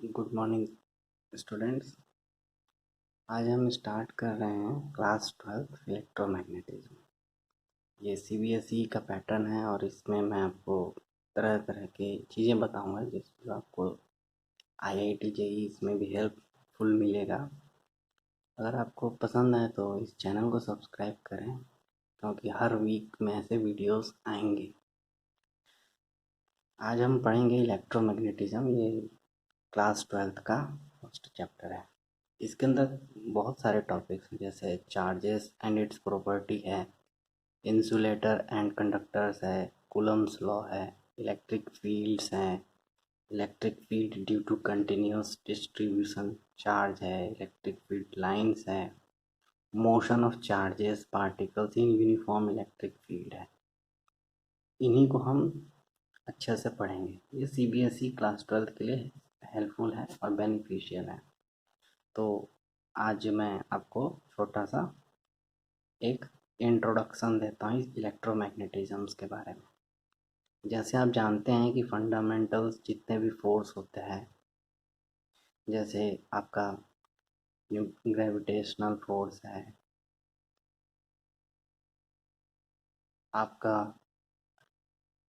Good morning students. आज हम start कर रहे हैं क्लास 12 इलेक्ट्रोमैग्नेटिज्म। ये सीबीएसई का पैटर्न है और इसमें मैं आपको तरह तरह की चीज़ें बताऊंगा जिससे आपको आईआईटी जेईई इसमें भी हेल्पफुल मिलेगा। अगर आपको पसंद आए तो इस चैनल को सब्सक्राइब करें क्योंकि हर वीक में ऐसे वीडियोस आएंगे। आज हम पढ़ेंगे इलेक्ट्रोमैग्नेटिज्म। ये क्लास 12 का फर्स्ट चैप्टर है। इसके अंदर बहुत सारे टॉपिक्स हैं जैसे चार्जेस एंड इट्स प्रॉपर्टी है, इंसुलेटर एंड कंडक्टर्स है, कूलम्स लॉ है, इलेक्ट्रिक फील्ड्स हैं, electric field due to continuous distribution charge है, इलेक्ट्रिक फील्ड लाइंस है, motion of charges particles in uniform electric field है। इन्हीं को हम अच्छे से पढ़ेंगे। ये सीबीएसई क्लास 12 के लिए हेल्पफुल है और बेनिफिशियल है। तो आज मैं आपको छोटा सा एक इंट्रोडक्शन देता हूँ इलेक्ट्रोमैग्नेटिज्म्स के बारे में। जैसे आप जानते हैं कि फंडामेंटल्स जितने भी फोर्स होते हैं, जैसे आपका ग्रेविटेशनल फोर्स है, आपका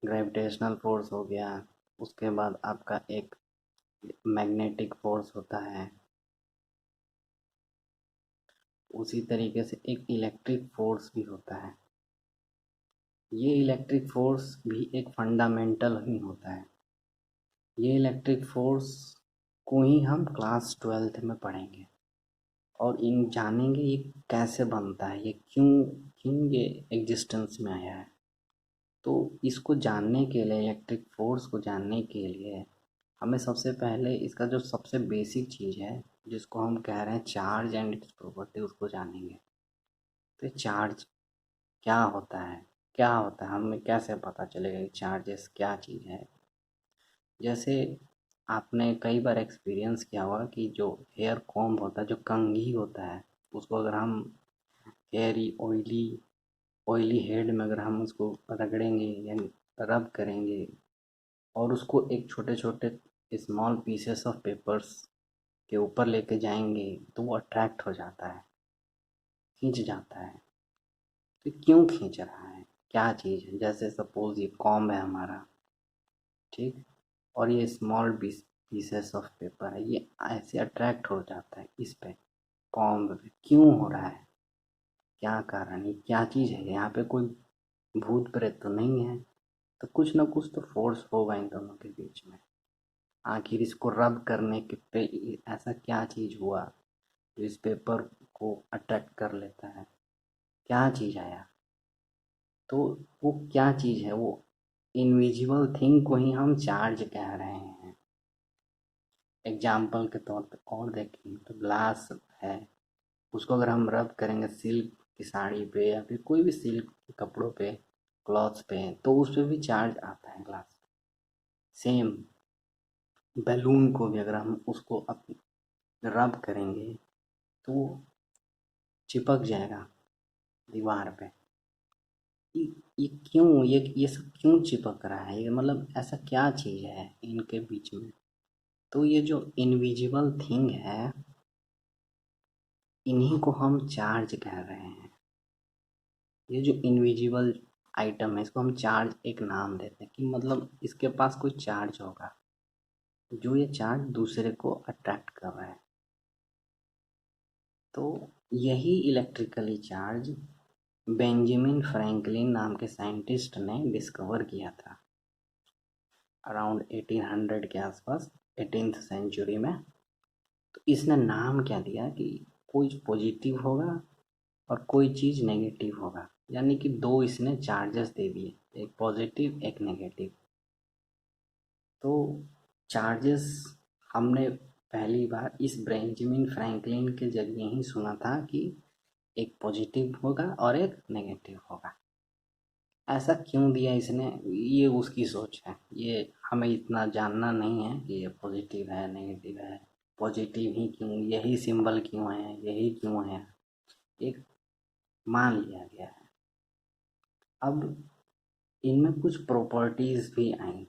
ग्रेविटेशनल फोर्स हो गया, उसके बाद आपका एक मैग्नेटिक फोर्स होता है, उसी तरीके से एक इलेक्ट्रिक फोर्स भी होता है। ये इलेक्ट्रिक फोर्स भी एक फंडामेंटल ही होता है। ये इलेक्ट्रिक फोर्स को ही हम क्लास 12 में पढ़ेंगे और इन जानेंगे ये कैसे बनता है, ये क्यों क्यों ये एग्जिस्टेंस में आया है। तो इसको जानने के लिए, इलेक्ट्रिक फोर्स को जानने के लिए हमें सबसे पहले इसका जो सबसे बेसिक चीज़ है जिसको हम कह रहे हैं चार्ज एंड इट्स प्रॉपर्टी, उसको जानेंगे। तो चार्ज क्या होता है, क्या होता है, हमें कैसे पता चलेगा कि चार्जेस क्या चीज़ है। जैसे आपने कई बार एक्सपीरियंस किया होगा कि जो हेयर कॉम्ब होता है, जो कंघी होता है, उसको अगर हम हेयरी ऑयली ऑयली हेड में अगर हम उसको रगड़ेंगे यानी रब करेंगे और उसको एक छोटे छोटे स्मॉल पीसेस ऑफ पेपर्स के ऊपर लेके जाएंगे तो वो अट्रैक्ट हो जाता है, खींच जाता है। तो क्यों खींच रहा है, क्या चीज़ है। जैसे सपोज ये कॉम्ब है हमारा, ठीक, और ये स्मॉल पीसेस ऑफ पेपर है, ये ऐसे अट्रैक्ट हो जाता है इस पे, कॉम्ब पे। क्यों हो रहा है, क्या कारण है, क्या चीज़ है। यहाँ पे कोई भूत प्रेत तो नहीं है, तो कुछ ना कुछ तो फोर्स होगा इन दोनों के बीच में। आखिर इसको रब करने के पे ऐसा क्या चीज़ हुआ जो इस पेपर को अट्रैक्ट कर लेता है, क्या चीज़ आया। तो वो क्या चीज़ है, वो इनविजिबल थिंग को ही हम चार्ज कह रहे हैं। एग्जाम्पल के तौर पे और देखें तो ग्लास है, उसको अगर हम रब करेंगे सिल्क की साड़ी पे या फिर कोई भी सिल्क के कपड़ों पे, क्लॉथ्स पे, तो उस पर भी चार्ज आता है ग्लास। सेम बैलून को भी अगर हम उसको रब करेंगे तो वो चिपक जाएगा दीवार पे। ये क्यों, ये सब क्यों चिपक रहा है, ये मतलब ऐसा क्या चीज़ है इनके बीच में। तो ये जो इनविजिबल थिंग है, इन्हीं को हम चार्ज कह रहे हैं। ये जो इनविजिबल आइटम है इसको हम चार्ज एक नाम देते हैं कि मतलब इसके पास कोई चार्ज होगा जो ये चार्ज दूसरे को अट्रैक्ट कर रहा है। तो यही इलेक्ट्रिकली चार्ज बेंजामिन फ्रैंकलिन नाम के साइंटिस्ट ने डिस्कवर किया था अराउंड 1800 के आसपास, 18th सेंचुरी में। तो इसने नाम क्या दिया कि कोई पॉजिटिव होगा और कोई चीज़ नेगेटिव होगा, यानी कि दो इसने चार्जेस दे दिए, एक पॉजिटिव एक नेगेटिव। तो चार्जेस हमने पहली बार इस बेंजामिन फ्रैंकलिन के जरिए ही सुना था कि एक पॉजिटिव होगा और एक नेगेटिव होगा। ऐसा क्यों दिया इसने, ये उसकी सोच है, ये हमें इतना जानना नहीं है कि ये पॉजिटिव है नेगेटिव है, पॉजिटिव ही क्यों, यही सिंबल क्यों है, यही क्यों है, एक मान लिया गया है। अब इनमें कुछ प्रॉपर्टीज़ भी आई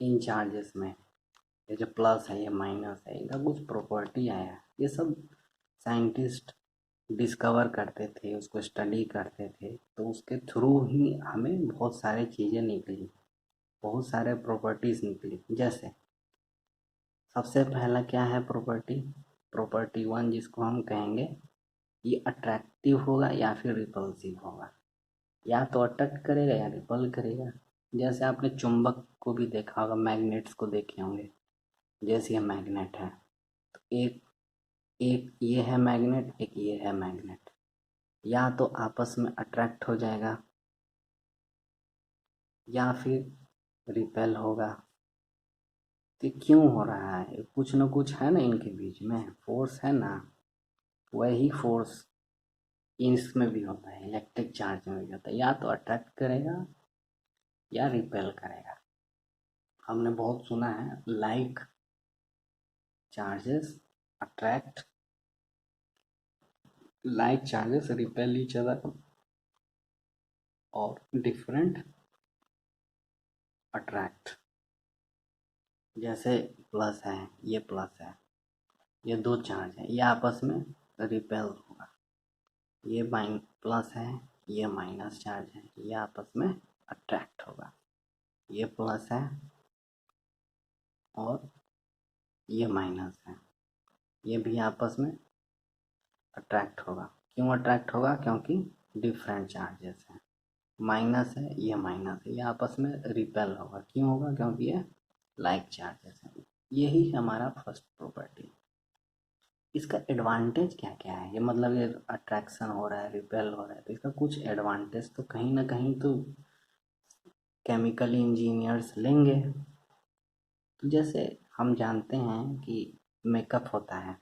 इन चार्जेस में। ये जो प्लस है, ये माइनस है, इनका कुछ प्रॉपर्टी आया, ये सब साइंटिस्ट डिस्कवर करते थे, उसको स्टडी करते थे, तो उसके थ्रू ही हमें बहुत सारी चीज़ें निकली, बहुत सारे प्रॉपर्टीज़ निकली। जैसे सबसे पहला क्या है प्रॉपर्टी, प्रॉपर्टी वन जिसको हम कहेंगे, ये अट्रैक्टिव होगा या फिर रिपल्सिव होगा, या तो अट्रैक्ट करेगा या रिपल करेगा। जैसे आपने चुंबक को भी देखा होगा, मैग्नेट्स को देखे होंगे। जैसे ये मैग्नेट है, तो एक एक ये है मैग्नेट, एक ये है मैग्नेट, या तो आपस में अट्रैक्ट हो जाएगा या फिर रिपेल होगा। तो क्यों हो रहा है, कुछ ना कुछ है ना इनके बीच में, फोर्स है ना। वही फोर्स इसमें भी होता है, इलेक्ट्रिक चार्ज में भी होता है, या तो अट्रैक्ट करेगा या रिपेल करेगा। हमने बहुत सुना है, like charges attract, like charges repel each other, और डिफरेंट अट्रैक्ट। जैसे प्लस है, ये प्लस है, ये दो चार्ज है, ये आपस में रिपेल होगा। ये प्लस है, ये माइनस चार्ज है, ये आपस में अट्रैक्ट होगा। ये प्लस है और ये माइनस है, ये भी आपस में अट्रैक्ट होगा। क्यों अट्रैक्ट होगा, क्योंकि डिफरेंट चार्जेस हैं। माइनस है, ये माइनस है, ये आपस में रिपेल होगा। क्यों होगा, क्योंकि ये लाइक चार्जेस हैं। यही हमारा फर्स्ट प्रॉपर्टी। इसका एडवांटेज क्या क्या है, ये मतलब ये अट्रैक्शन हो रहा है, रिपेल हो रहा है, तो इसका कुछ एडवांटेज तो कहीं ना कहीं तो केमिकल इंजीनियर्स लेंगे। तो जैसे हम जानते हैं कि मेकअप होता है,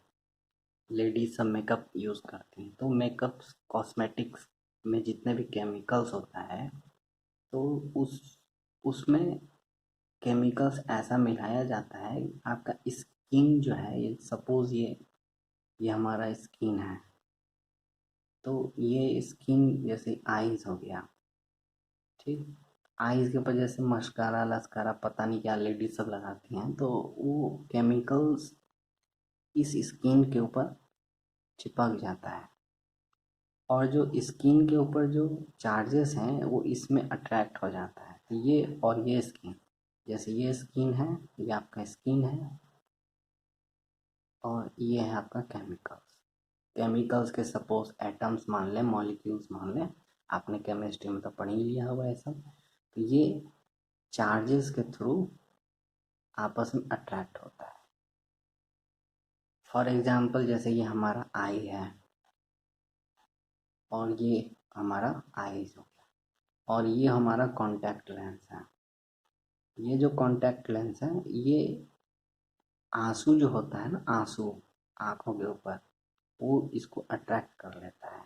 लेडीज सब मेकअप यूज़ करती हैं, तो मेकअप कॉस्मेटिक्स में जितने भी केमिकल्स होता है, तो उसमें केमिकल्स ऐसा मिलाया जाता है, आपका स्किन जो है, ये सपोज ये हमारा स्किन है, तो ये स्किन जैसे आईज हो गया, ठीक, आईज के ऊपर जैसे मस्कारा लस्कारा पता नहीं क्या लेडीज सब लगाती हैं, तो वो केमिकल्स इस स्किन के ऊपर चिपक जाता है, और जो स्किन के ऊपर जो चार्जेस हैं वो इसमें अट्रैक्ट हो जाता है। तो ये और ये स्किन, जैसे ये स्किन है, ये आपका स्किन है, और ये है आपका केमिकल्स। केमिकल्स के सपोज एटम्स मान लें, मॉलिक्यूल्स मान लें, आपने केमिस्ट्री में तो पढ़ ही लिया हुआ है सब। तो ये चार्जेस के थ्रू आपस में अट्रैक्ट होता है। फॉर एग्जांपल जैसे ये हमारा आई है, और ये हमारा आईज हो गया, और ये हमारा कॉन्टैक्ट लेंस है। ये जो कॉन्टैक्ट लेंस है, ये आंसू जो होता है ना, आंसू आंखों के ऊपर, वो इसको अट्रैक्ट कर लेता है।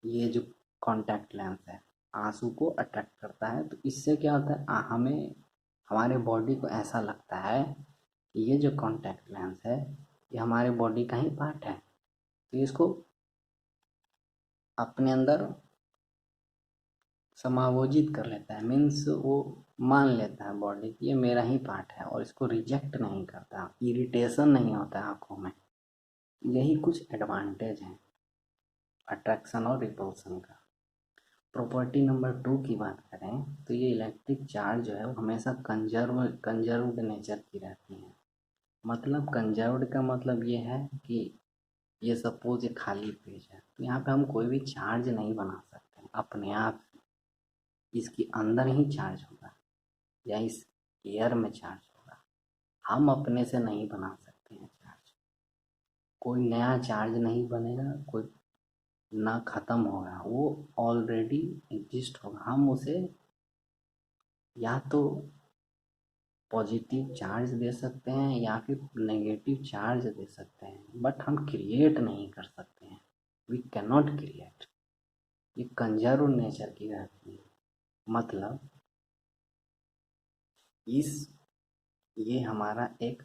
ये जो कॉन्टैक्ट लेंस है आंसू को अट्रैक्ट करता है, तो इससे क्या होता है, हमें हमारे बॉडी को ऐसा लगता है कि ये जो कॉन्टैक्ट लेंस है ये हमारे बॉडी का ही पार्ट है, तो इसको अपने अंदर समायोजित कर लेता है। मीन्स वो मान लेता है बॉडी कि ये मेरा ही पार्ट है, और इसको रिजेक्ट नहीं करता, इरिटेशन नहीं होता आँखों में। यही कुछ एडवांटेज हैं अट्रैक्शन और रिपल्सन का। प्रॉपर्टी नंबर 2 की बात करें, तो ये इलेक्ट्रिक चार्ज जो है वो हमेशा कंजर्व्ड नेचर की रहती है। मतलब कंजर्व्ड का मतलब ये है कि ये सपोज ये खाली पेज है, तो यहाँ पे हम कोई भी चार्ज नहीं बना सकते अपने आप, इसके अंदर ही चार्ज होगा या इस एयर में चार्ज होगा। हम अपने से नहीं बना सकते हैं चार्ज, कोई नया चार्ज नहीं बनेगा, कोई ना ख़त्म होगा, वो ऑलरेडी एग्जिस्ट होगा। हम उसे या तो पॉजिटिव चार्ज दे सकते हैं या फिर नेगेटिव चार्ज दे सकते हैं, बट हम क्रिएट नहीं कर सकते हैं, वी कैन नॉट क्रिएट। ये कंजर्व नेचर की रहती है। मतलब इस ये हमारा एक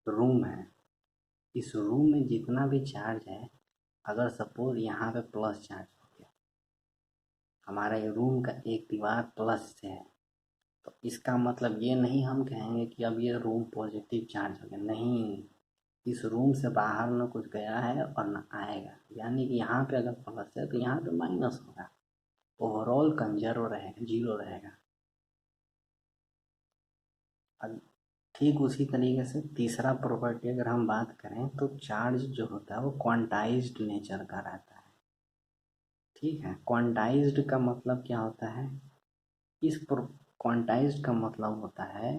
रूम है, इस रूम में जितना भी चार्ज है, अगर सपोज यहाँ पे प्लस चार्ज हो गया, हमारा ये रूम का एक दीवार प्लस से है, तो इसका मतलब ये नहीं हम कहेंगे कि अब ये रूम पॉजिटिव चार्ज हो गया, नहीं, इस रूम से बाहर न कुछ गया है और न आएगा, यानी कि यहाँ पे अगर प्लस है तो यहाँ पे माइनस होगा, ओवरऑल कंजर्व रहेगा, जीरो रहेगा। अब ठीक उसी तरीके से तीसरा प्रॉपर्टी अगर हम बात करें तो चार्ज जो होता है वो क्वांटाइज्ड नेचर का रहता है। ठीक है, क्वांटाइज्ड का मतलब क्या होता है, क्वांटाइज्ड का मतलब होता है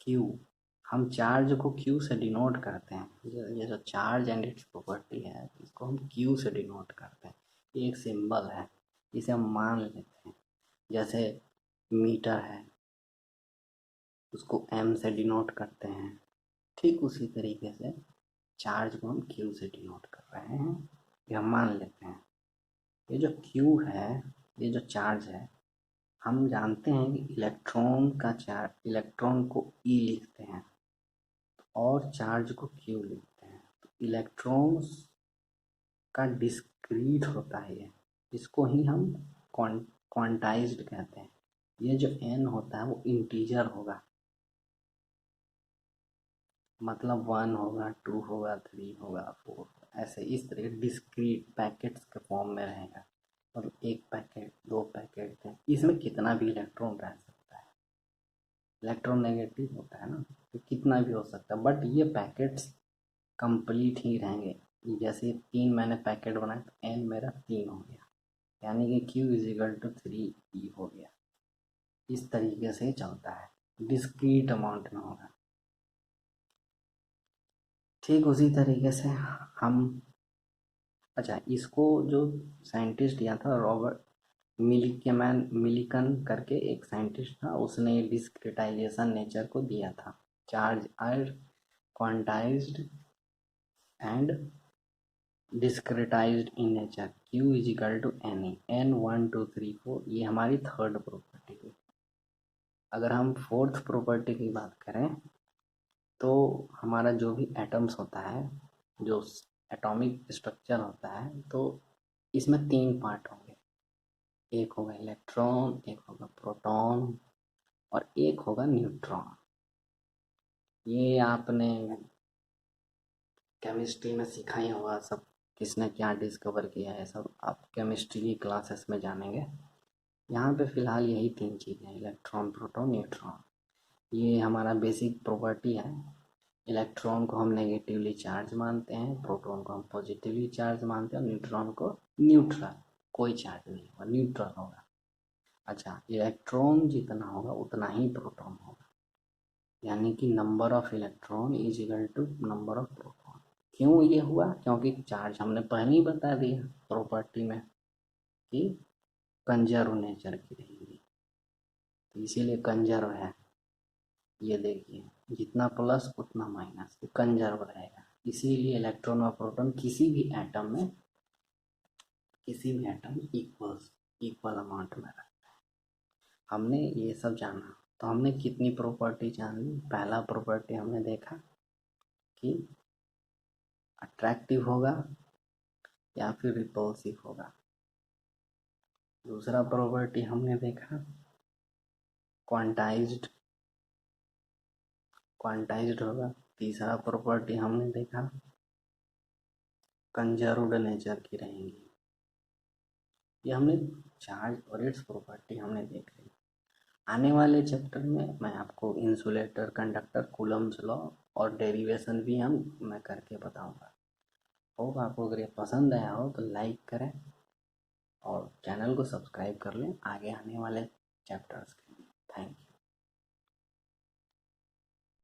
क्यू, हम चार्ज को क्यू से डिनोट करते हैं। ये जो चार्ज एंड इट्स प्रॉपर्टी है इसको हम क्यू से डिनोट करते हैं, ये एक सिंबल है, इसे हम मान लेते हैं। जैसे मीटर है, उसको एम से डिनोट करते हैं, ठीक उसी तरीके से चार्ज को हम क्यू से डिनोट कर रहे हैं, ये हम मान लेते हैं। ये जो क्यू है, ये जो चार्ज है, हम जानते हैं कि इलेक्ट्रॉन का चार्ज, इलेक्ट्रॉन को ई लिखते हैं और चार्ज को क्यू लिखते हैं, तो इलेक्ट्रॉन्स का डिस्क्रीट होता है ये, इसको ही हम क्वांटाइज्ड कहते हैं। ये जो एन होता है वो इंटीजर होगा, मतलब 1 होगा, 2 होगा, 3 होगा, 4, ऐसे इस तरह डिस्क्रीट पैकेट्स के फॉर्म में रहेगा। मतलब 1 पैकेट, 2 पैकेट है, इसमें कितना भी इलेक्ट्रॉन रह सकता है, इलेक्ट्रॉन नेगेटिव होता है ना, तो कितना भी हो सकता है, बट ये पैकेट्स कंप्लीट ही रहेंगे। जैसे 3 मैंने पैकेट बनाया तो एन मेरा 3 हो गया, यानी कि Q इजिकल टू 3E हो गया। इस तरीके से चलता है, डिस्क्रीट अमाउंट में होगा। ठीक उसी तरीके से हम, अच्छा, इसको जो साइंटिस्ट दिया था रॉबर्ट मिलिकन करके एक साइंटिस्ट था, उसने डिस्क्रिटाइजेशन नेचर को दिया था, charge are quantized and discretized in nature, Q is equal to N E, N 1 2 3 4, ये हमारी थर्ड प्रॉपर्टी हुई। अगर हम फोर्थ प्रॉपर्टी की बात करें तो हमारा जो भी एटम्स होता है, जो एटॉमिक स्ट्रक्चर होता है, तो इसमें 3 पार्ट होंगे, एक होगा इलेक्ट्रॉन, एक होगा प्रोटॉन और एक होगा न्यूट्रॉन। ये आपने केमिस्ट्री में सीखा ही होगा, सब किसने क्या डिस्कवर किया है सब आप केमिस्ट्री की क्लासेस में जानेंगे। यहाँ पे फ़िलहाल यही 3 चीज़ें हैं, इलेक्ट्रॉन, प्रोटॉन, न्यूट्रॉन। ये हमारा बेसिक प्रॉपर्टी है। इलेक्ट्रॉन को हम नेगेटिवली चार्ज मानते हैं, प्रोटॉन को हम पॉजिटिवली चार्ज मानते हैं और न्यूट्रॉन को न्यूट्रल, कोई चार्ज नहीं होगा, न्यूट्रल होगा। अच्छा, इलेक्ट्रॉन जितना होगा उतना ही प्रोटॉन होगा, यानी कि number of electron is equal to number of proton. क्यों ये हुआ, क्योंकि चार्ज हमने पहले ही बता दिया प्रॉपर्टी में कि कंजर्व नेचर की रहेगी, तो इसीलिए कंजर्व है। ये देखिए जितना प्लस उतना माइनस, तो कंजर्व रहेगा, इसीलिए इलेक्ट्रॉन और प्रोटॉन किसी भी एटम इक्वल अमाउंट में रहता है। हमने ये सब जाना, तो हमने कितनी प्रॉपर्टी जान ली। पहला प्रॉपर्टी हमने देखा कि अट्रैक्टिव होगा या फिर रिपल्सिव होगा। दूसरा प्रॉपर्टी हमने देखा क्वांटाइज्ड होगा। तीसरा प्रॉपर्टी हमने देखा कंजर्व्ड नेचर की रहेंगी। ये हमने चार्ज और इट्स प्रॉपर्टी हमने देख ली। आने वाले चैप्टर में मैं आपको इंसुलेटर, कंडक्टर, कूलम्स लॉ और डेरिवेशन भी मैं करके बताऊंगा। होप आपको अगर ये पसंद आया हो तो लाइक करें और चैनल को सब्सक्राइब कर लें आगे आने वाले चैप्टर्स के लिए। Thank you.